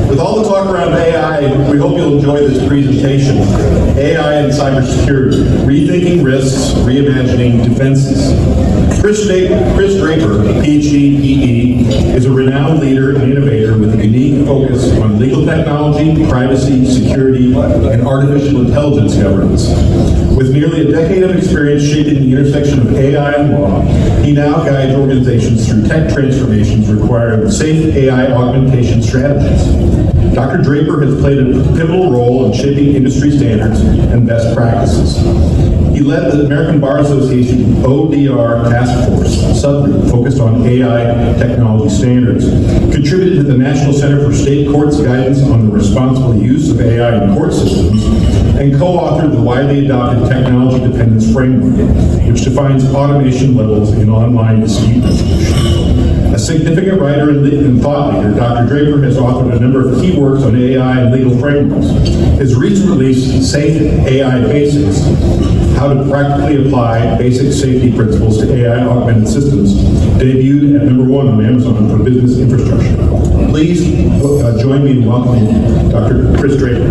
With all the talk around AI, we hope you'll enjoy this presentation, AI and Cybersecurity, Rethinking Risks, Reimagining Defenses. Chris Draper, PhD, PE, is a renowned leader and innovator with a unique focus on legal technology, privacy, security, and artificial intelligence governance. With nearly a decade of experience shaping the intersection of AI and law, he now guides organizations through tech transformations requiring safe AI augmentation strategies. Dr. Draper has played a pivotal role in shaping industry standards and best practices. He led the American Bar Association ODR Task Force subgroup focused on AI technology standards, contributed to the National Center for State Courts guidance on the responsible use of AI in court systems, and co-authored the widely adopted Technology Dependence Framework, which defines automation levels in online dispute resolution. A significant writer and thought leader, Dr. Draper has authored a number of key works on AI and legal frameworks. His recent release, Safe AI Basics, How to Practically Apply Basic Safety Principles to AI-Augmented Systems, debuted at #1 on Amazon for business infrastructure. Please join me in welcoming Dr. Chris Draper.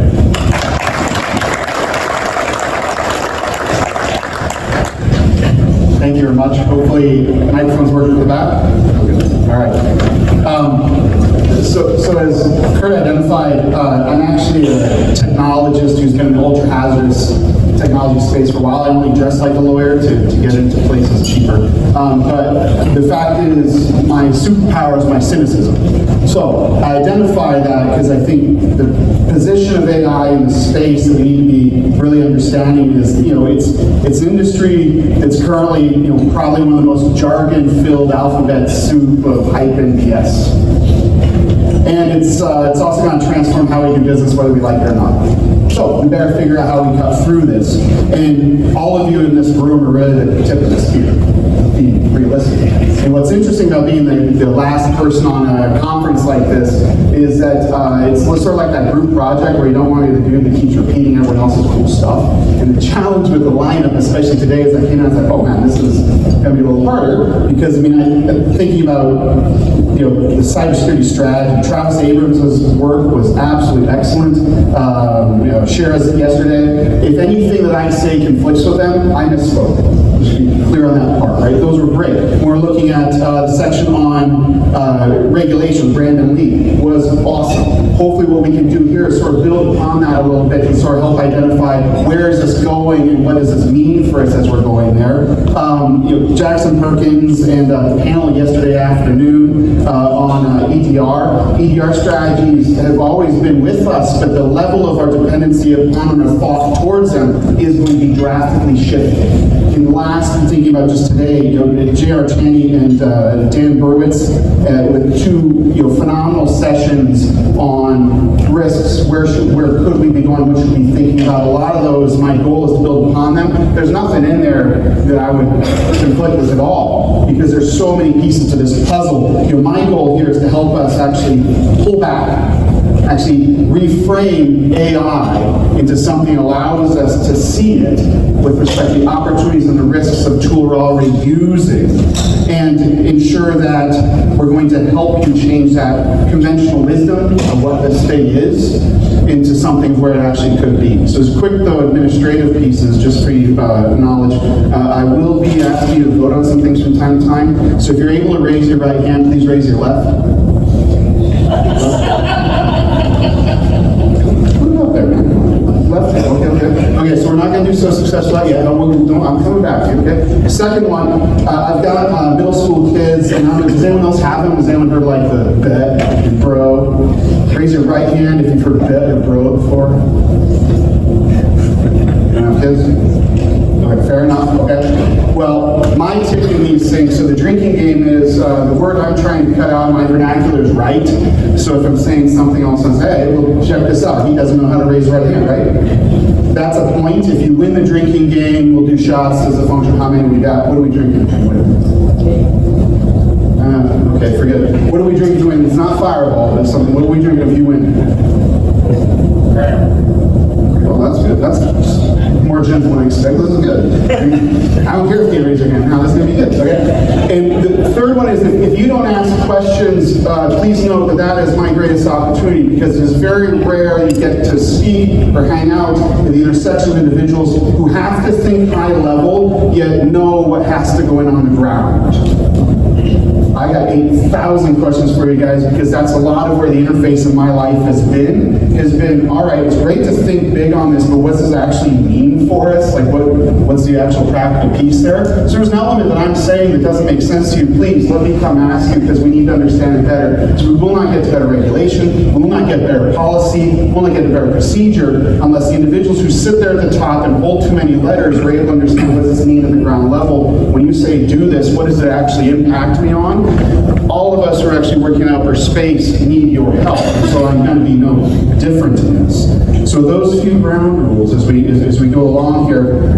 Thank you very much. Hopefully, the microphone's working at the back. All right. So as Kurt identified, I'm actually a technologist who's been in the ultra-hazardous technology space for a while. I only dress like a lawyer to get into places cheaper. But the fact is, my superpower is my cynicism. So I identify that because I think the position of AI in the space that we need to be really understanding is, it's an industry that's currently, probably one of the most jargon-filled alphabet soup of hype and BS. And it's also going to transform how we do business, whether we like it or not. So we better figure out how we cut through this. And all of you in this room are really the tip of the spear, to be realistic. And what's interesting about being the last person on a conference like this is that it's sort of like that group project where you don't want to do that keeps repeating everyone else's cool stuff. And the challenge with the lineup, especially today, is I came out and I was like, oh man, this is going to be a little harder, because I'm thinking about the cybersecurity strategy. Travis Abrams' work was absolutely excellent. Shara's yesterday. If anything that I say conflicts with them, I misspoke. Just be clear on that part, right? Those were great. We're looking at the section on regulation, Brandon Lee, was awesome. Hopefully what we can do here is sort of build upon that a little bit and sort of help identify where is this going and what does this mean for us as we're going there. Jackson Perkins and the panel yesterday afternoon on EDR. EDR strategies have always been with us, but the level of our dependency upon them or thought towards them is going to be drastically shifted. In the last, I'm thinking about just today, J.R. Chaney and Dan Burwitz with two phenomenal sessions on risks. Where could we be going? What should we be thinking about? A lot of those, my goal is to build upon them. There's nothing in there that I would conflict with at all, because there's so many pieces to this puzzle. My goal here is to help us actually pull back, actually reframe AI into something that allows us to see it with respect to the opportunities and the risks of tool we're already using, and ensure that we're going to help you change that conventional wisdom of what this thing is into something where it actually could be. So as quick, though, administrative pieces, just for you knowledge, I will be asking you to vote on some things from time to time. So if you're able to raise your right hand, please raise your left. Put it up there, man. Left hand, okay. Okay, so we're not going to do so successful yet. I'm coming back to you, okay? Second one, I've got middle school kids, and does anyone else have them? Has anyone heard like the bet and bro? Raise your right hand if you've heard bet or bro before. You don't have kids? Okay, fair enough, okay. Well, my tip in these things, so the drinking game is, the word I'm trying to cut out in my vernacular is right. So if I'm saying something else, I say, hey, well, check this out. He doesn't know how to raise his right hand, right? That's a point. If you win the drinking game, we'll do shots as a function of how many we got. What are we drinking to win? Okay, forget it. What are we drinking to win? It's not Fireball, but it's something. What are we drinking if you win? Well, that's good. That's more gentle than I expected. This is good. I don't care if you raise your hand. No, this is going to be good. Okay. And the third one is that if you don't ask questions, please know that that is my greatest opportunity, because it's very rare you get to speak or hang out at the intersection of individuals who have to think high level, yet know what has to go on the ground. I got 8,000 questions for you guys, because that's a lot of where the interface of my life has been, all right, it's great to think big on this, but what does this actually mean for us? Like, what's the actual practical piece there? So there's an element that I'm saying that doesn't make sense to you. Please, let me come ask you, because we need to understand it better. So we will not get to better regulation, we will not get better policy, we will not get to better procedure, unless the individuals who sit there at the top and hold too many letters are able to understand what does this mean at the ground level. When you say do this, what does it actually impact me on? All of us who are actually working out for space need your help, so I'm going to be no different in this. So those few ground rules as we go along here,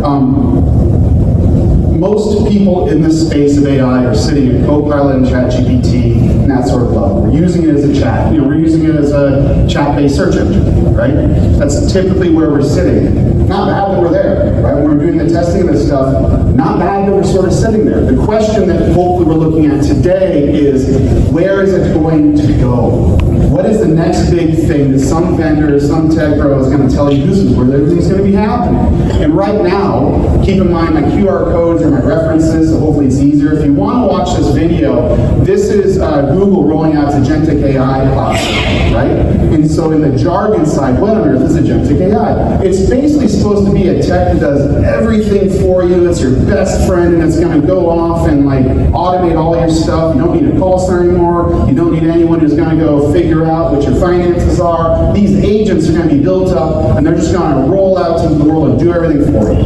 most people in this space of AI are sitting at Copilot and ChatGPT and that sort of level. We're using it as a chat, we're using it as a chat-based search engine, right? That's typically where we're sitting. Not bad that we're there, right? When we're doing the testing of this stuff, not bad that we're sort of sitting there. The question that hopefully we're looking at today is, where is it going to go? What is the next big thing that some vendor, some tech bro is going to tell you this is where everything's going to be happening? And right now, keep in mind my QR codes are my references, so hopefully it's easier. If you want to watch this video, this is Google rolling out agentic AI platform, right? And so in the jargon side, what on earth is agentic AI? It's basically supposed to be a tech that does everything for you. It's your best friend, and it's going to go off and like automate all your stuff. You don't need a call center anymore. You don't need anyone who's going to go figure out what your finances are. These agents are going to be built up, and they're just going to roll out into the world and do everything for you.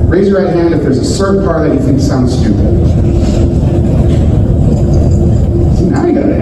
Raise your right hand if there's a certain part that you think sounds stupid. See, now you got it.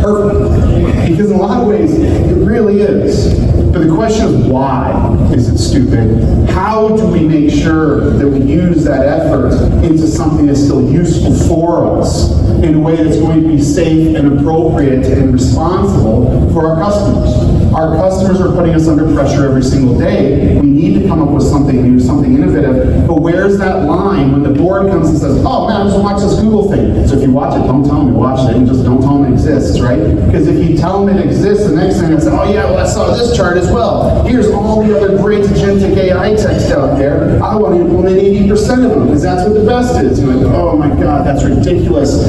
Perfect. Because in a lot of ways, it really is. But the question is, why is it stupid? How do we make sure that we use that effort into something that's still useful for us in a way that's going to be safe and appropriate and responsible for our customers? Our customers are putting us under pressure every single day. We need to come up with something new, something innovative. But where's that line when the board comes and says, oh man, just watch this Google thing. So if you watch it, don't tell them you watched it, and just don't tell them it exists, right? Because if you tell them it exists, the next thing they say, oh yeah, well I saw this chart as well. Here's all the other great agentic AI text out there. I want to implement 80% of them, because that's what the best is. You're like, oh my God, that's ridiculous.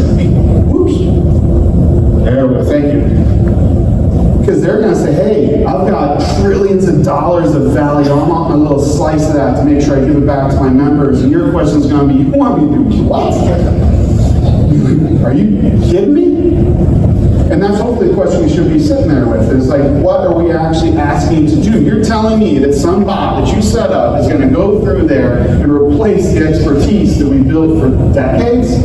Whoops. There we go, thank you. Because they're going to say, hey, I've got trillions of dollars of value. I want my little slice of that to make sure I give it back to my members. And your question is going to be, you want me to do what? Are you kidding me? And that's hopefully the question we should be sitting there with, is like, what are we actually asking to do? You're telling me that some bot that you set up is going to go through there and replace the expertise that we built for decades?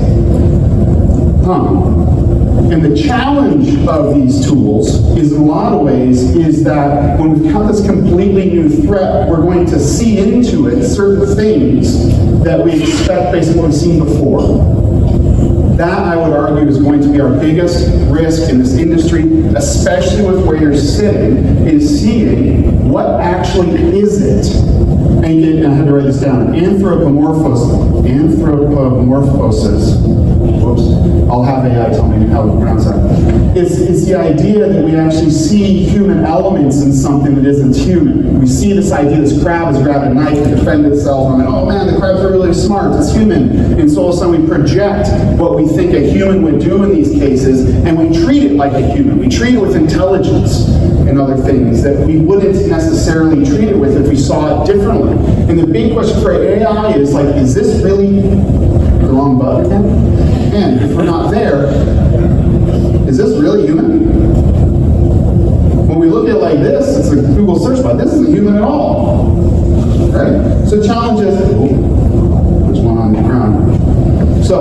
And the challenge of these tools is, in a lot of ways, is that when we've got this completely new threat, we're going to see into it certain things that we expect based on what we've seen before. That, I would argue, is going to be our biggest risk in this industry, especially with where you're sitting, is seeing what actually is it. And again, I had to write this down. Anthropomorphosis. Whoops. I'll have AI tell me how to pronounce that. It's the idea that we actually see human elements in something that isn't human. We see this idea, this crab has grabbed a knife to defend itself, and oh man, the crabs are really smart, it's human. And so all of a sudden we project what we think a human would do in these cases, and we treat it like a human. We treat it with intelligence and other things that we wouldn't necessarily treat it with if we saw it differently. And the big question for AI is like, is this really the wrong button again? And if we're not there, is this really human? When we look at it like this, it's a Google search bar. This isn't human at all, right? So the challenge is, there's one on the ground. So,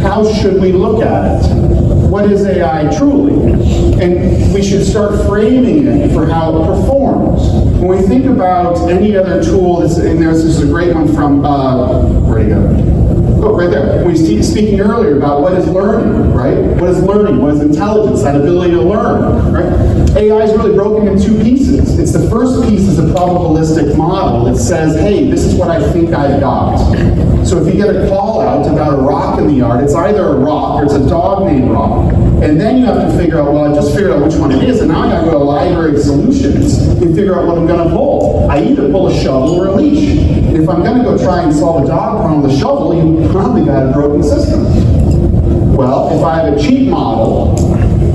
how should we look at it? What is AI truly? And we should start framing it for how it performs. When we think about any other tool that's in there, this is a great one from, where'd he go? Oh, right there. We were speaking earlier about what is learning, right? What is learning? What is intelligence? That ability to learn, right? AI is really broken into two pieces. It's the first piece is a probabilistic model that says, hey, this is what I think I've got. So if you get a call out about a rock in the yard, it's either a rock or it's a dog named Rock. And then you have to figure out, well, I just figured out which one it is, and now I gotta go to a library of solutions and figure out what I'm gonna pull. I either pull a shovel or a leash. And if I'm gonna go try and solve a dog problem with a shovel, you probably got a broken system. Well, if I have a cheap model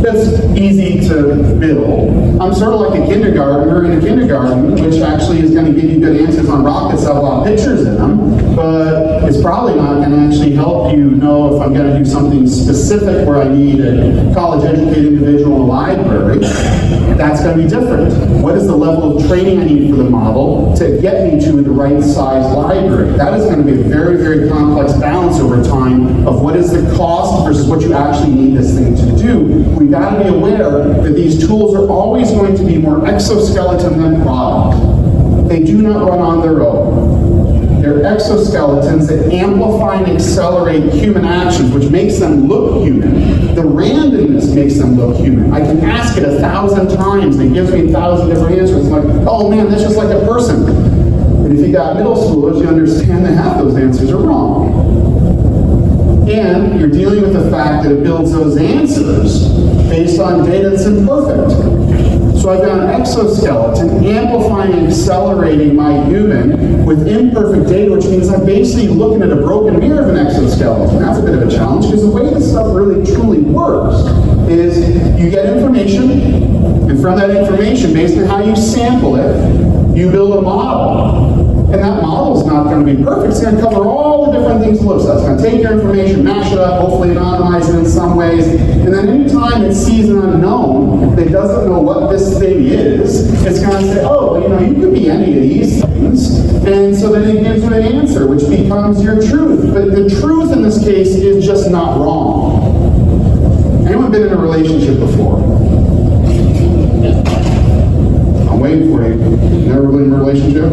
that's easy to build, I'm sort of like a kindergartner in a kindergarten, which actually is going to give you good answers on rockets that have a lot of pictures in them, but it's probably not going to actually help you know if I'm going to do something specific where I need a college-educated individual in a library. That's going to be different. What is the level of training I need for the model to get me to the right size library? That is going to be a very, very complex balance over time of what is the cost versus what you actually need this thing to do. We've got to be aware that these tools are always going to be more exoskeleton than product. They do not run on their own. They're exoskeletons that amplify and accelerate human actions, which makes them look human. The randomness makes them look human. I can ask it 1,000 times, and it gives me 1,000 different answers. I'm like, oh man, that's just like a person. And if you got middle schoolers, you understand that half those answers are wrong. And you're dealing with the fact that it builds those answers based on data that's imperfect. So I've got an exoskeleton amplifying and accelerating my human with imperfect data, which means I'm basically looking at a broken mirror of an exoskeleton. That's a bit of a challenge, because the way this stuff really truly works is you get information, and from that information, based on how you sample it, you build a model. And that model is not going to be perfect. It's going to cover all the different things it looks at. It's going to take your information, mash it up, hopefully anonymize it in some ways, and then anytime it sees an unknown that doesn't know what this thing is, it's going to say, oh, you could be any of these things. And so then it gives you an answer, which becomes your truth. But the truth in this case is just not wrong. Anyone been in a relationship before? I'm waiting for you. Never been in a relationship?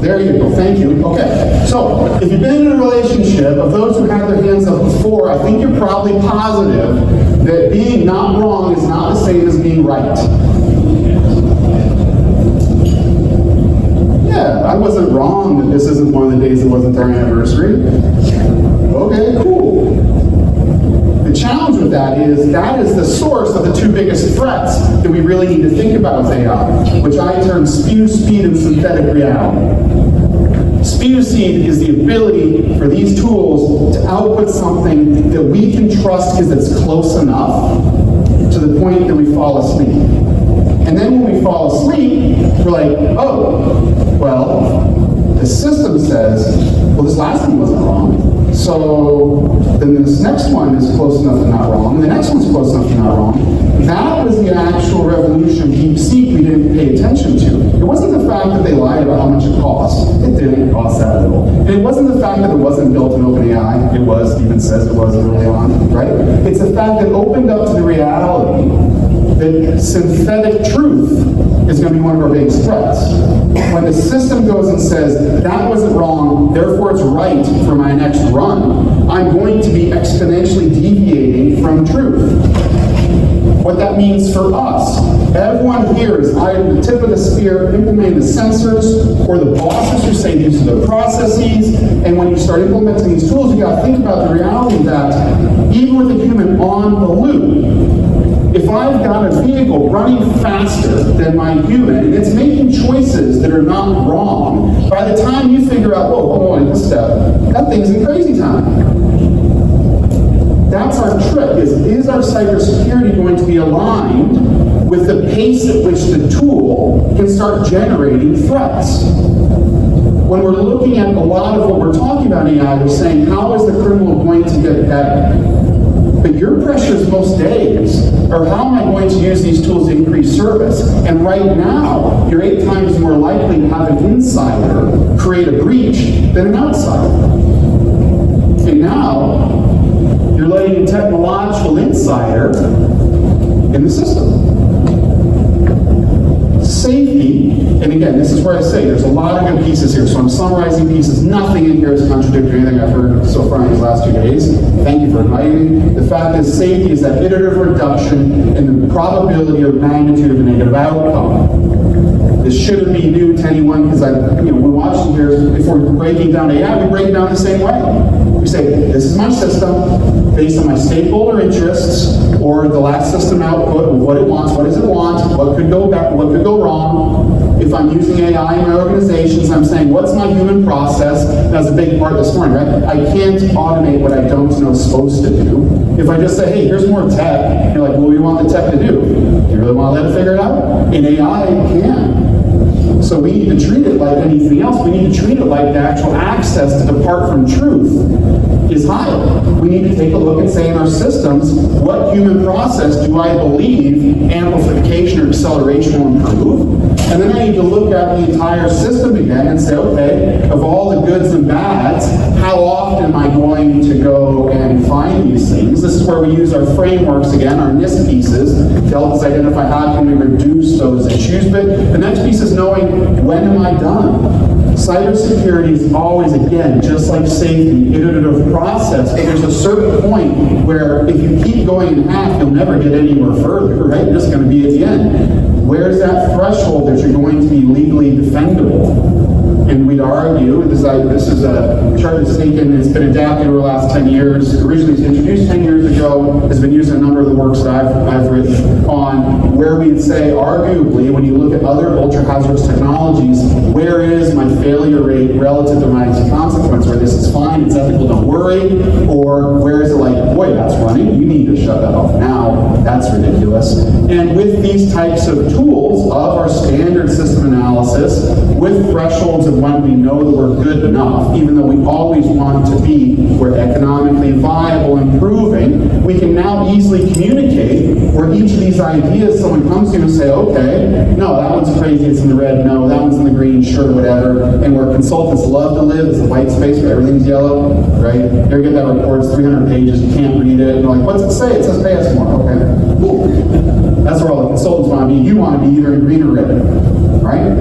There you go, thank you. Okay, so if you've been in a relationship, of those who had their hands up before, I think you're probably positive that being not wrong is not the same as being right. Yeah, I wasn't wrong that this isn't one of the days that wasn't our anniversary. Okay, cool. The challenge with that is the source of the two biggest threats that we really need to think about with AI, which I term spew, speed, and synthetic reality. Spew seed is the ability for these tools to output something that we can trust because it's close enough to the point that we fall asleep. And then when we fall asleep, we're like, oh, well, the system says, well, this last one wasn't wrong. So then this next one is close enough to not wrong, and the next one's close enough to not wrong. That was the actual revolution deep seek we didn't pay attention to. It wasn't the fact that they lied about how much it cost. It didn't cost that little. And it wasn't the fact that it wasn't built in OpenAI. It was, even says it was early on, right? It's the fact that it opened up to the reality that synthetic truth is going to be one of our biggest threats. When the system goes and says, that wasn't wrong, therefore it's right for my next run, I'm going to be exponentially deviating from truth. What that means for us, everyone here is either the tip of the spear implementing the sensors, or the bosses who say these are the processes, and when you start implementing these tools, you got to think about the reality that even with a human on the loop, if I've got a vehicle running faster than my human, and it's making choices that are not wrong, by the time you figure out, whoa, this step, that thing's in crazy time. That's our trick, is our cybersecurity going to be aligned with the pace at which the tool can start generating threats? When we're looking at a lot of what we're talking about in AI, we're saying, how is the criminal going to get better? But your pressures most days are, how am I going to use these tools to increase service? And right now, you're 8 times more likely to have an insider create a breach than an outsider. And now, you're letting a technological insider in the system. safety, and again, this is where I say there's a lot of good pieces here, so I'm summarizing pieces. Nothing in here is contradictory to anything I've heard so far in these last 2 days. Thank you for inviting me. The fact is, safety is that iterative reduction in the probability or magnitude of a negative outcome. This shouldn't be new to anyone, because we watched here, if we're breaking down AI, we break it down the same way. We say, this is my system, based on my stakeholder interests, or the last system output of what it wants, what does it want, what could go back, what could go wrong. If I'm using AI in my organizations, I'm saying, what's my human process? That's a big part this morning, right? I can't automate what I don't know is supposed to do. If I just say, hey, here's more tech, you're like, well, what do you want the tech to do? Do you really want to let it figure it out? In AI, it can. So we need to treat it like anything else. We need to treat it like the actual access to depart from truth is higher. We need to take a look and say in our systems, what human process do I believe amplification or acceleration will improve? And then I need to look at the entire system again and say, okay, of all the goods and bads, how often am I going to go and find these things? This is where we use our frameworks again, our NIST pieces, to help us identify how can we reduce those issues. But the next piece is knowing, when am I done? Cybersecurity is always, again, just like safety, iterative process, but there's a certain point where if you keep going in half, you'll never get anywhere further, right? You're just going to be at the end. Where's that threshold that you're going to be legally defendable? And we'd argue, this is a chart that's taken, it's been adapted over the last 10 years. Originally it was introduced 10 years ago, has been used in a number of the works that I've written on, where we'd say, arguably, when you look at other ultra-hazardous technologies, where is my failure rate relative to my consequence, where this is fine, it's ethical, don't worry, or where is it like, boy, that's running, you need to shut that off now, that's ridiculous. And with these types of tools of our standard system analysis, with thresholds of when we know that we're good enough, even though we always want to be, we're economically viable, improving, we can now easily communicate where each of these ideas, someone comes to you and say, okay, no, that one's crazy, it's in the red, no, that one's in the green, sure, whatever, and where consultants love to live is a white space where everything's yellow, right? You ever get that report, it's 300 pages, you can't read it, and you're like, what's it say? It says pay us more, okay, cool. That's where all the consultants want to be. You want to be either in green or red, right?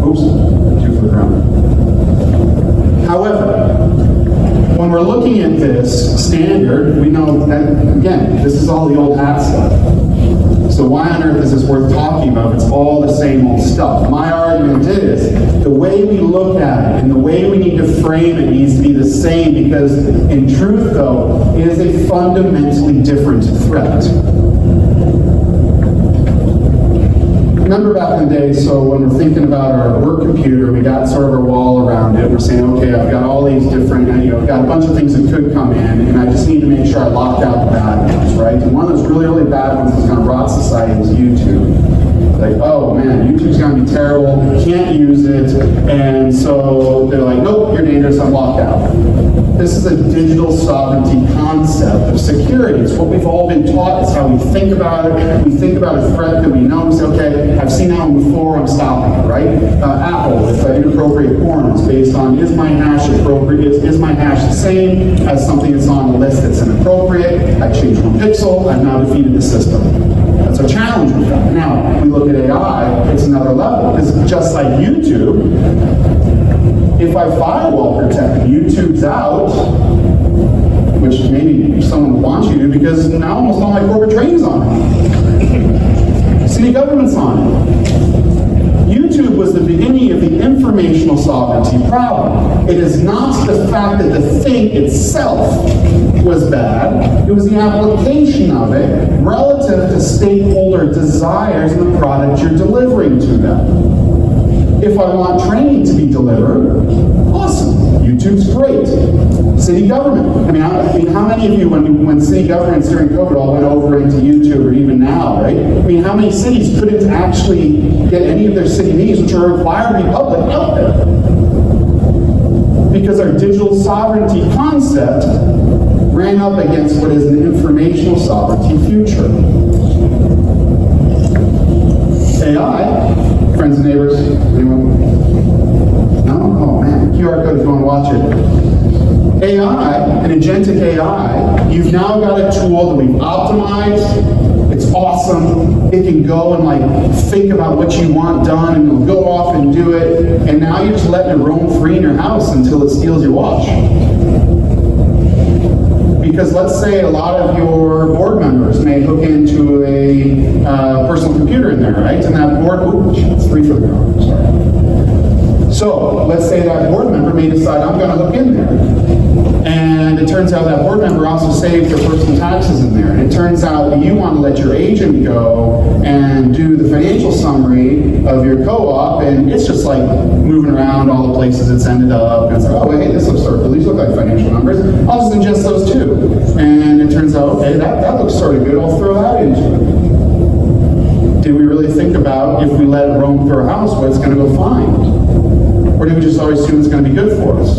Oops, two for the ground. However, when we're looking at this standard, we know that, again, this is all the old hat stuff. So why on earth is this worth talking about? It's all the same old stuff. My argument is, the way we look at it and the way we need to frame it needs to be the same, because in truth, though, it is a fundamentally different threat. Remember back in the day, so when we're thinking about our work computer, we got sort of our wall around it. We're saying, okay, I've got all these different, I've got a bunch of things that could come in, and I just need to make sure I locked out the bad ones, right? And one of those really, really bad ones that's going to rot society is YouTube. Like, oh man, YouTube's going to be terrible, can't use it, and so they're like, nope, you're dangerous, I'm locked out. This is a digital sovereignty concept of security. It's what we've all been taught. It's how we think about it. We think about a threat that we know and say, okay, I've seen that one before, I'm stopping it, right? Apple with inappropriate porn is based on, is my hash appropriate? Is my hash the same as something that's on the list that's inappropriate? I changed one pixel, I've now defeated the system. That's a challenge with that. Now, we look at AI, it's another level. Because just like YouTube, if I firewall protect, YouTube's out, which maybe someone wants you to, because now almost all my corporate training's on it. City government's on it. YouTube was the beginning of the informational sovereignty problem. It is not the fact that the thing itself was bad, it was the application of it relative to stakeholder desires and the product you're delivering to them. If I want training to be delivered, awesome. YouTube's great. City government. I mean, how many of you, when city governments during COVID all went over into YouTube, or even now, right? I mean, how many cities couldn't actually get any of their city meetings, which are required to be public, out there? Because our digital sovereignty concept ran up against what is an informational sovereignty future. AI, friends and neighbors, anyone? No? Oh man, QR code if you want to watch it. AI, an agentic AI, you've now got a tool that we've optimized, It's awesome. It can go and like think about what you want done, and it'll go off and do it. And now you're just letting it roam free in your house until it steals your watch. Because let's say a lot of your board members may hook into a personal computer in there, right? And that board, it's free for the car, sorry. So let's say that board member may decide, I'm going to hook in there. And it turns out that board member also saved their personal taxes in there. And it turns out that you want to let your agent go and do the financial summary of your co-op, and it's just like moving around all the places it's ended up. And it's like, oh, hey, this looks sort of, these look like financial numbers. I'll just ingest those too. And it turns out, okay, that looks sort of good. I'll throw that into it. Did we really think about if we let it roam through our house, what it's going to go find? Or do we just always assume it's going to be good for us?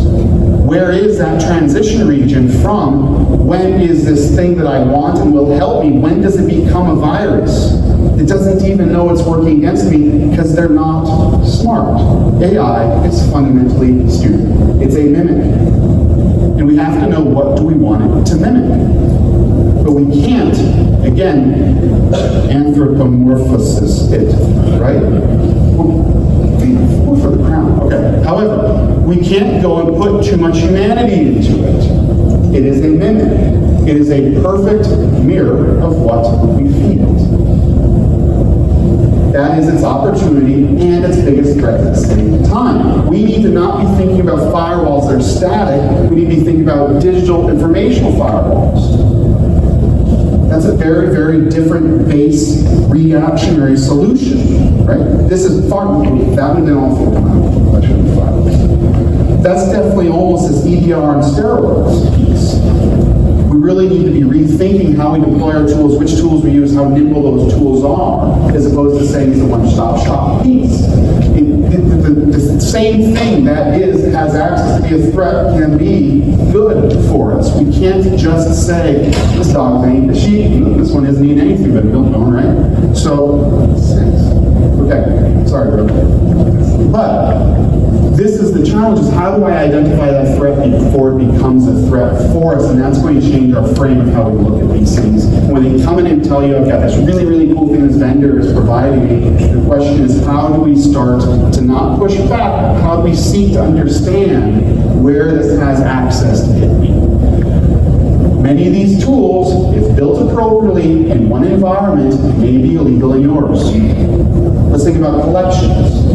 Where is that transition region from when is this thing that I want and will help me, when does it become a virus? It doesn't even know it's working against me because they're not smart. AI is fundamentally stupid. It's a mimic. And we have to know what do we want it to mimic. But we can't, again, anthropomorphosis it, right? For the crown. Okay. However, we can't go and put too much humanity into it. It is a mimic. It is a perfect mirror of what we feed it. That is its opportunity and its biggest threat at the same time. We need to not be thinking about firewalls that are static. We need to be thinking about digital informational firewalls. That's a very, very different base reactionary solution, right? This is far, that would have been awful. That's definitely almost as EDR on steroids piece. We really need to be rethinking how we deploy our tools, which tools we use, how nimble those tools are, as opposed to saying it's a one-stop shop piece. The same thing that has access to be a threat can be good for us. We can't just say, this dog ain't a sheep, this one isn't eating anything but milk bone, right? So, okay, sorry, bro. But this is the challenge, is how do I identify that threat before it becomes a threat for us? And that's going to change our frame of how we look at these things. When they come in and tell you, I've got this really, really cool thing this vendor is providing me, the question is, how do we start to not push back? How do we seek to understand where this has access to hit me? Many of these tools, if built appropriately in one environment, may be illegal in yours. Let's think about collections.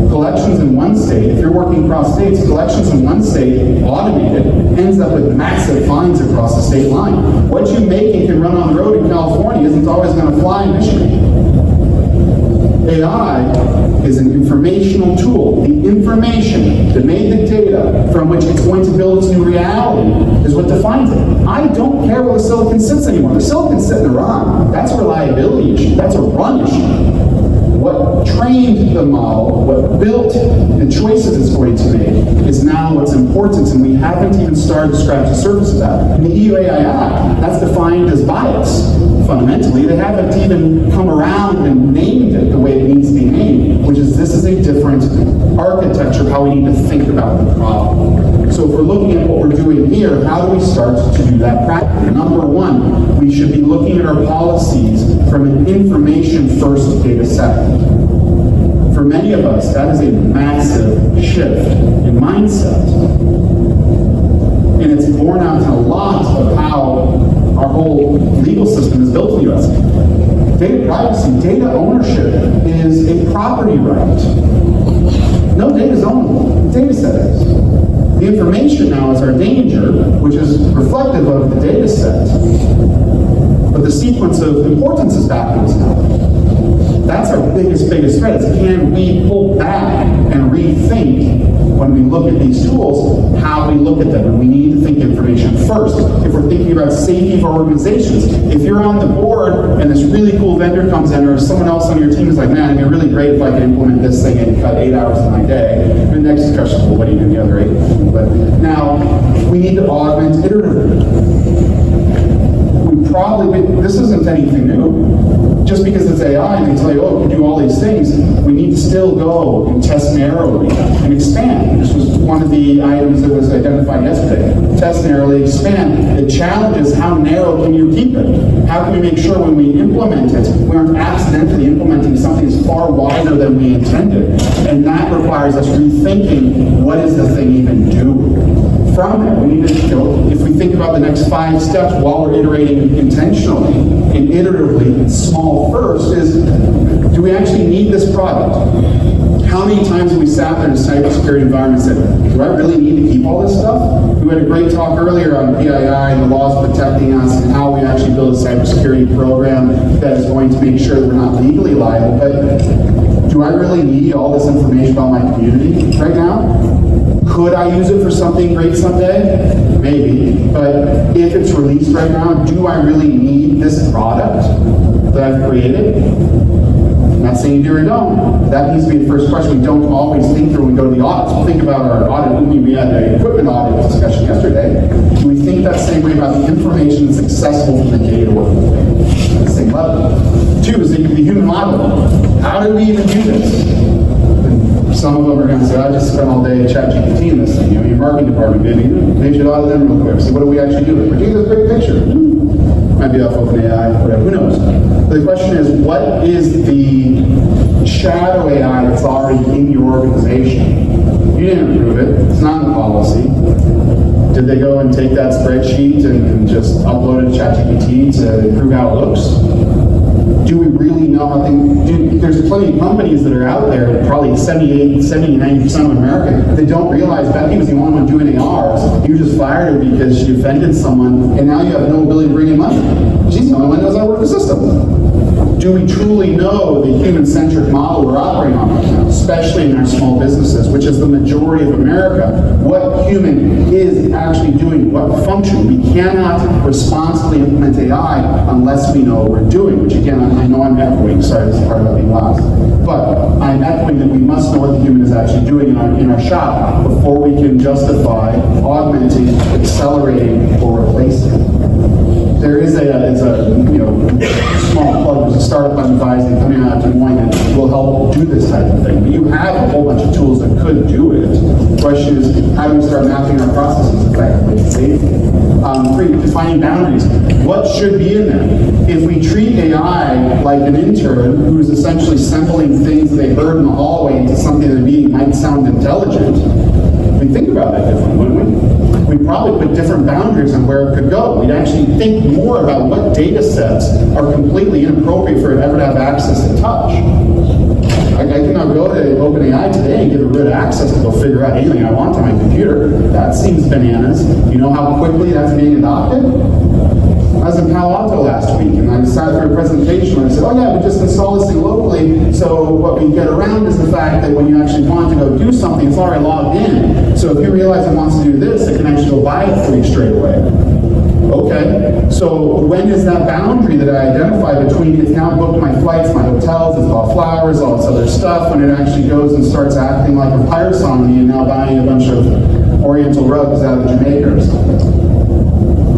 Collections in one state, if you're working across states, collections in one state, automated, ends up with massive fines across the state line. What you make and can run on the road in California isn't always going to fly in Michigan. AI is an informational tool. The information that made the data from which it's going to build its new reality is what defines it. I don't care where the silicon sits anymore. The silicon's sitting around. That's a reliability issue. That's a run issue. What trained the model, what built the choices it's going to make, is now what's important, and we haven't even started to scratch the surface of that. In the EU AI Act, that's defined as bias, fundamentally. They haven't even come around and named it the way it needs to be named, which is this is a different architecture of how we need to think about the problem. So if we're looking at what we're doing here, how do we start to do that practically? Number one, we should be looking at our policies from an information-first data set. For many of us, that is a massive shift in mindset. And it's borne out in a lot of how our whole legal system is built in the US. Data privacy, data ownership is a property right. No data is ownable, the data set is. The information now is our danger, which is reflective of the data set. But the sequence of importance is backwards now. That's our biggest threat, is can we pull back and rethink when we look at these tools, how we look at them, and we need to think information first. If we're thinking about safety for organizations, if you're on the board and this really cool vendor comes in, or someone else on your team is like, man, it'd be really great if I could implement this thing and cut 8 hours of my day. The next discussion is, well, what do you do the other 8? But now, we need to augment iteratively. We probably, this isn't anything new. Just because it's AI and they tell you, oh, you can do all these things, we need to still go and test narrowly and expand. This was one of the items that was identified yesterday. Test narrowly, expand. The challenge is how narrow can you keep it? How can we make sure when we implement it, we aren't accidentally implementing something that's far wider than we intended? And that requires us rethinking, what does the thing even do? From there, we need to, if we think about the next 5 steps while we're iterating intentionally and iteratively, small first, is do we actually need this product? How many times have we sat there in a cybersecurity environment and said, do I really need to keep all this stuff? We had a great talk earlier on PII and the laws protecting us and how we actually build a cybersecurity program that is going to make sure that we're not legally liable. But do I really need all this information about my community right now? Could I use it for something great someday? Maybe. But if it's released right now, do I really need this product that I've created? I'm not saying you do or don't. That needs to be the first question. We don't always think through when we go to the audits. We'll think about our audit. We had an equipment audit discussion yesterday. Do we think that same way about the information that's accessible from the data we're holding? At the same level. 2 is it can be human liable. How do we even do this? Some of them are going to say, I just spent all day ChatGPT in this thing. You know, your marketing department, maybe should audit them real quick. So what do we actually do? We're taking this great picture. Might be off OpenAI, whatever, who knows? But the question is, what is the shadow AI that's already in your organization? You didn't approve it. It's not in the policy. Did they go and take that spreadsheet and just upload it to ChatGPT to improve how it looks? Do we really know how things, there's plenty of companies that are out there, probably 70, 90% of America, that don't realize Becky was the only one doing ARs. You just fired her because she offended someone, and now you have no ability to bring in money. She's the only one that knows how to work the system. Do we truly know the human-centric model we're operating on right now, especially in our small businesses, which is the majority of America? What human is actually doing what function? We cannot responsibly implement AI unless we know what we're doing, which again, I know I'm echoing, sorry, this is part of being last. But I'm echoing that we must know what the human is actually doing in our shop before we can justify augmenting, accelerating, or replacing. There is a small plug, there's a startup I'm advising coming out of Des Moines that will help do this type of thing. But you have a whole bunch of tools that could do it. The question is, how do we start mapping our processes effectively and safely? 3, defining boundaries. What should be in there? If we treat AI like an intern who's essentially sampling things that they heard in the hallway into something in the meeting might sound intelligent, we think about that differently, wouldn't we? We'd probably put different boundaries on where it could go. We'd actually think more about what data sets are completely inappropriate for it ever to have access to touch. I cannot go to OpenAI today and give it root access to go figure out anything I want on my computer. That seems bananas. You know how quickly that's being adopted? I was in Palo Alto last week, and I sat through a presentation where I said, oh yeah, we just install this thing locally, so what we get around is the fact that when you actually want to go do something, it's already logged in. So if you realize it wants to do this, it can actually go buy it for you straight away. Okay, so when is that boundary that I identify between it's now booked my flights, my hotels, it's bought flowers, all this other stuff, when it actually goes and starts acting like a pirate on me and now buying a bunch of Oriental rugs out of Jamaica or something?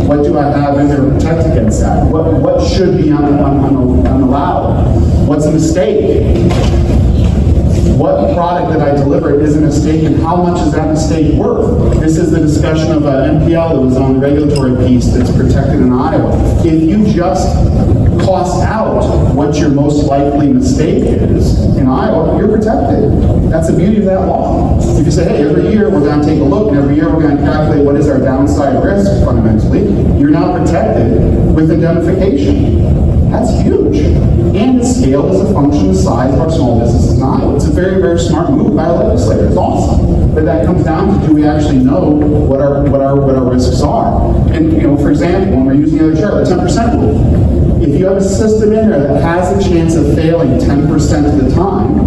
What do I have in there to protect against that? What should be unallowed? What's a mistake? What product that I deliver is a mistake, and how much is that mistake worth? This is the discussion of NPL that was on the regulatory piece that's protected in Iowa. If you just cost out what your most likely mistake is in Iowa, you're protected. That's the beauty of that law. If you say, hey, every year we're going to take a look, and every year we're going to calculate what is our downside risk, fundamentally, you're now protected with indemnification. That's huge. And it's scaled as a function of the size of our small businesses in Iowa. It's a very, very smart move by a legislator. It's awesome. But that comes down to, do we actually know what our risks are? And for example, when we're using the other chart, the 10% rule. If you have a system in there that has a chance of failing 10% of the time,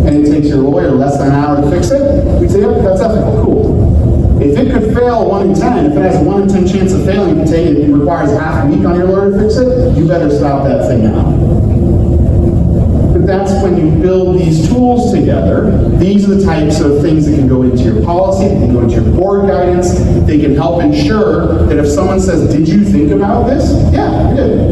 and it takes your lawyer less than an hour to fix it, we'd say, yep, that's ethical, cool. If it could fail 1 in 10, if it has a 1 in 10 chance of failing, it requires half a week on your lawyer to fix it, you better stop that thing now. But that's when you build these tools together. These are the types of things that can go into your policy, that can go into your board guidance, that They can help ensure that if someone says, did you think about this? Yeah, I did.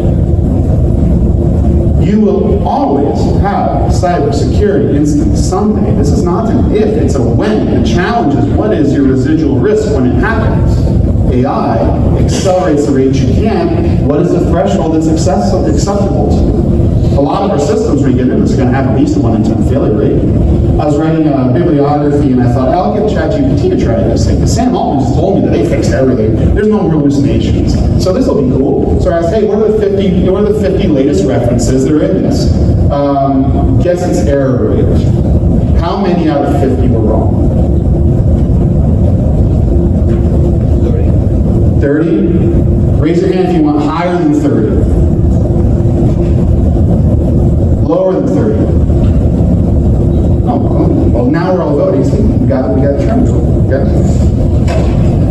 You will always have a cybersecurity incident someday. This is not an if, it's a when. The challenge is, what is your residual risk when it happens? AI accelerates the rate you can. What is the threshold that's acceptable to you? A lot of our systems when you get in this are going to have at least a 1 in 10 failure rate. I was writing a bibliography and I thought, I'll give ChatGPT a try this thing. Sam Altman just told me that they fixed everything. There's no hallucinations. So this will be cool. So I asked, hey, what are the 50 latest references that are in this? Guess its error rate. How many out of 50 were wrong? 30? Raise your hand if you want higher than 30. Lower than 30. Oh, well, now we're all voting. So we got trends. Okay?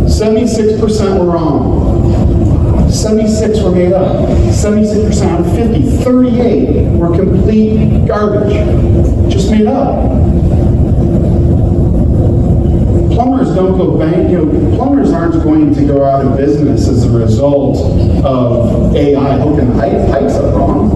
76% were wrong. 76 were made up. 76% out of 50. 38 were complete garbage. Just made up. Plumbers don't go plumbers aren't going to go out of business as a result of AI hooking pipes up wrong.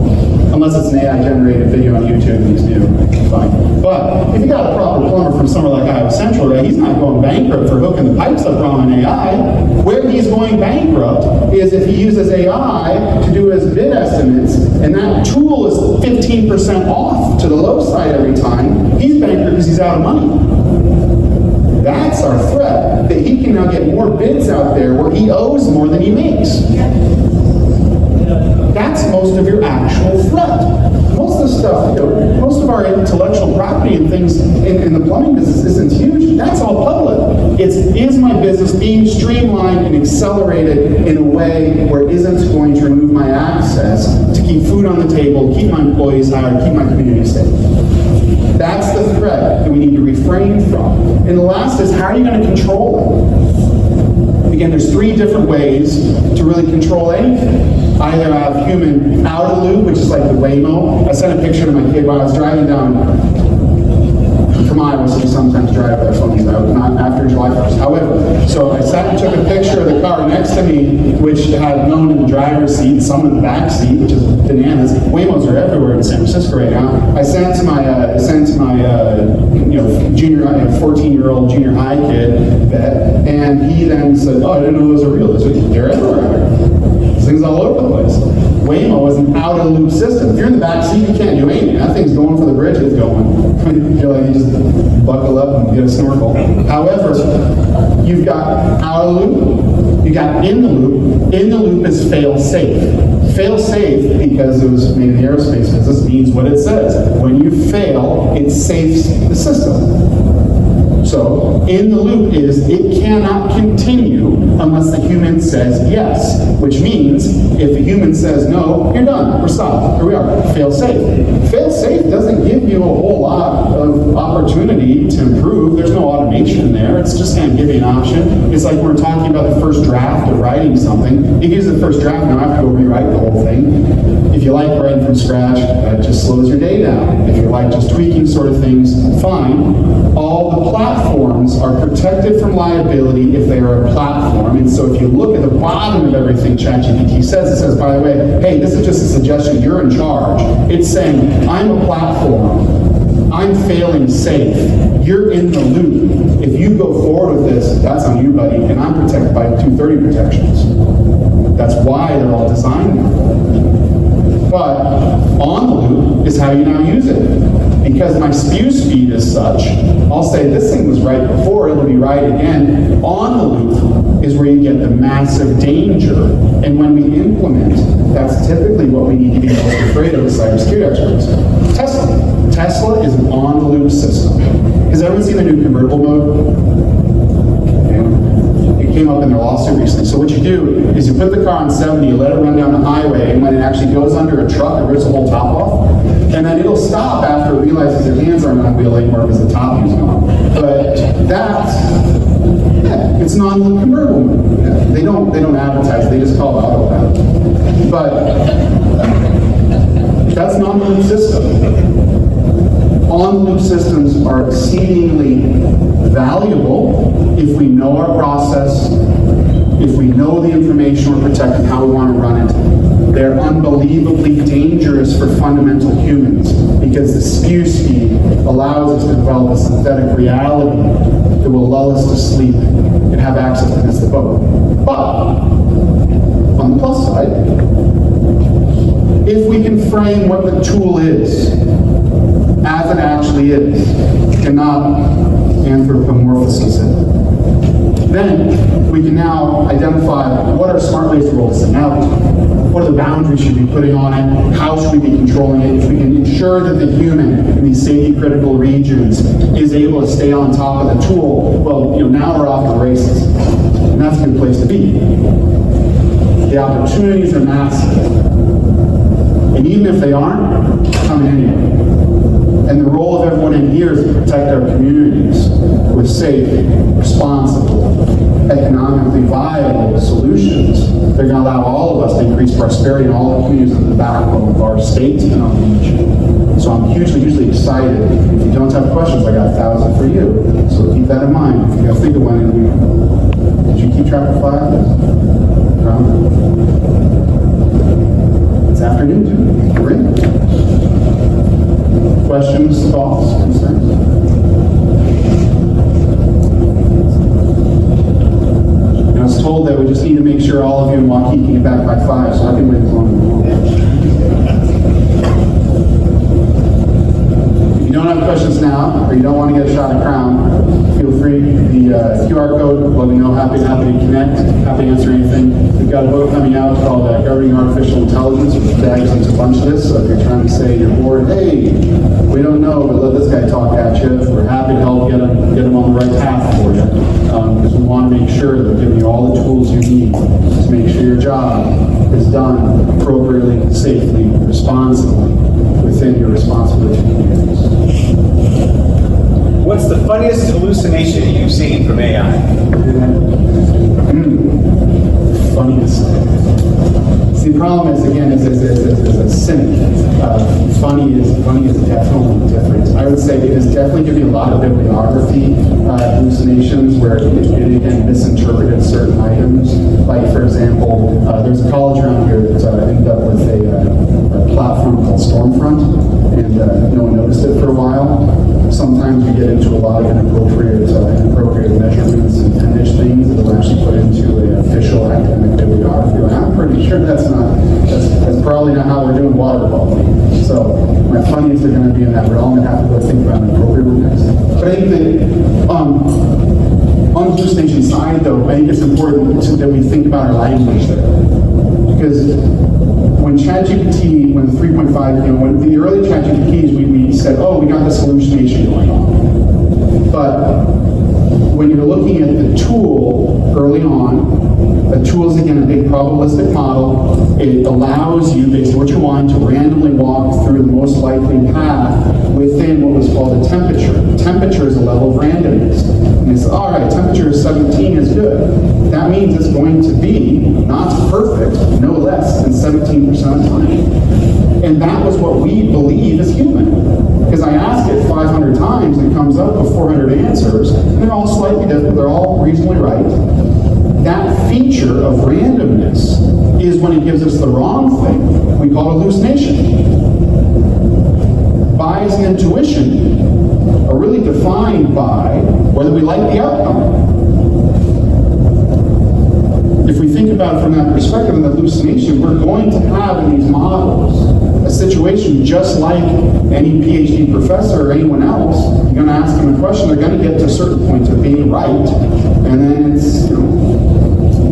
Unless it's an AI-generated video on YouTube and he's new, fine. But if you got a proper plumber from somewhere like Iowa Central, right, he's not going bankrupt for hooking the pipes up wrong in AI. Where he's going bankrupt is if he uses AI to do his bid estimates, and that tool is 15% off to the low side every time, he's bankrupt because he's out of money. That's our threat, that he can now get more bids out there where he owes more than he makes. That's most of your actual threat. Most of the stuff, most of our intellectual property and things in the plumbing business isn't huge. That's all public. Is my business being streamlined and accelerated in a way where it isn't going to remove my access to keep food on the table, keep my employees hired, keep my community safe? That's the threat that we need to refrain from. And the last is, how are you going to control it? Again, there's 3 different ways to really control anything. Either have human out of the loop, which is like the Waymo. I sent a picture to my kid while I was driving down from Iowa, so we sometimes drive our phones out, not after July 1st. However, so I sat and took a picture of the car next to me, which had no one in the driver's seat, some in the back seat, which is bananas. Waymos are everywhere in San Francisco right now. I sent to my junior, 14-year-old junior high kid, Bet, and he then said, oh, I didn't know those were real. They're everywhere. This thing's all over the place. Waymo is an out-of-the-loop system. If you're in the back seat, you can't do anything. That thing's going for the bridge it's going. You just buckle up and get a snorkel. However, you've got out-of-the-loop, you got in-the-loop. In-the-loop is fail-safe. Fail-safe, because it was made in the aerospace business, means what it says. When you fail, it safes the system. So, in the loop is, it cannot continue unless the human says yes, which means if the human says no, you're done, we're stopped, here we are, fail safe. Fail safe doesn't give you a whole lot of opportunity to improve. There's no automation there. It's just going to give you an option. It's like we're talking about the first draft of writing something. It gives the first draft, now I have to go rewrite the whole thing. If you like writing from scratch, that just slows your day down. If you like just tweaking sort of things, fine. All the platforms are protected from liability if they are a platform. And so if you look at the bottom of everything ChatGPT says, it says, by the way, hey, this is just a suggestion, you're in charge. It's saying, I'm a platform. I'm failing safe. You're in the loop. If you go forward with this, that's on you, buddy, and I'm protected by 230 protections. That's why they're all designed that way. But on the loop is how you now use it. Because my spew speed is such, I'll say this thing was right before, it'll be right again. On the loop is where you get the massive danger. And when we implement, that's typically what we need to be most afraid of as cybersecurity experts. Tesla is an on-the-loop system. Has everyone seen the new convertible mode? It came up in their lawsuit recently. So what you do is you put the car on 70, you let it run down the highway, and when it actually goes under a truck, it rips the whole top off. And then it'll stop after it realizes your hands aren't on the wheel anymore because the top is gone. But that's, it's non-loop convertible mode. They don't advertise, they just call it autopilot. But that's non-loop system. On-loop systems are exceedingly valuable if we know our process, know the information we're protecting, how we want to run it. They're unbelievably dangerous for fundamental humans because the spew speed allows us to develop a synthetic reality that will lull us to sleep and have access to this boat. But on the plus side, if we can frame what the tool is as it actually is, and not anthropomorphize it, then we can now identify what are smart ways to roll this thing out, what are the boundaries should we be putting on it, how should we be controlling it, if we can ensure that the human in these safety critical regions is able to stay on top of the tool, well, now we're off to the races. And that's a good place to be. The opportunities are massive. And even if they aren't, coming anyway. And the role of everyone in here is to protect our communities with safe, responsible, economically viable solutions. They're going to allow all of us to increase prosperity in all the communities of the backbone of our state and our region. So I'm hugely excited. If you don't have questions, I got 1,000 for you. So keep that in mind. If you got to think of one, did you keep track of 5? It's afternoon, too. Great. Questions, thoughts, concerns? I was told that we just need to make sure all of you in Waukee can get back by 5, so I can wait as long as you want. If you don't have questions now, or you don't want to get a shot at Crown, feel free. The QR code, let me know. Happy to connect, happy to answer anything. We've got a book coming out called Governing Artificial Intelligence, which dives into a bunch of this. So if you're trying to say you're bored, hey, we don't know, but let this guy talk at you. We're happy to help get him on the right path for you. Because we want to make sure that we're giving you all the tools you need to make sure your job is done appropriately, safely, responsibly within your responsibility communities. What's the funniest hallucination you've seen from AI? Funniest. See, the problem is, again, is a cynic. Funny is definitely different. I would say it is definitely giving a lot of bibliography hallucinations where it again misinterpreted certain items. Like, for example, there's a college around here that ended up with a platform called Stormfront, and no one noticed it for a while. Sometimes we get into a lot of inappropriate measurements and niche things that will actually put into an official academic bibliography. And I'm pretty sure that's probably not how we're doing water quality. So my funniest are going to be in that realm and have to go think about an appropriate one next. But I think that on the hallucination side, though, I think it's important that we think about our language there. Because when ChatGPT, when the 3.5, when the early ChatGPTs, we said, oh, we got this hallucination going on. But when you're looking at the tool early on, the tool is again a big probabilistic model. It allows you, based on what you want, to randomly walk through the most likely path within what was called a temperature. Temperature is a level of randomness. And it's, all right, temperature is 17 is good. That means it's going to be not perfect, no less than 17% of the time. And that was what we believe is human. Because I ask it 500 times and it comes up with 400 answers, and they're all slightly different, they're all reasonably right. That feature of randomness is when it gives us the wrong thing, we call it hallucination. Bias and intuition are really defined by whether we like the outcome. If we think about it from that perspective and the hallucination, we're going to have in these models a situation just like any PhD professor or anyone else. You're going to ask them a question, they're going to get to a certain point of being right, and then it's,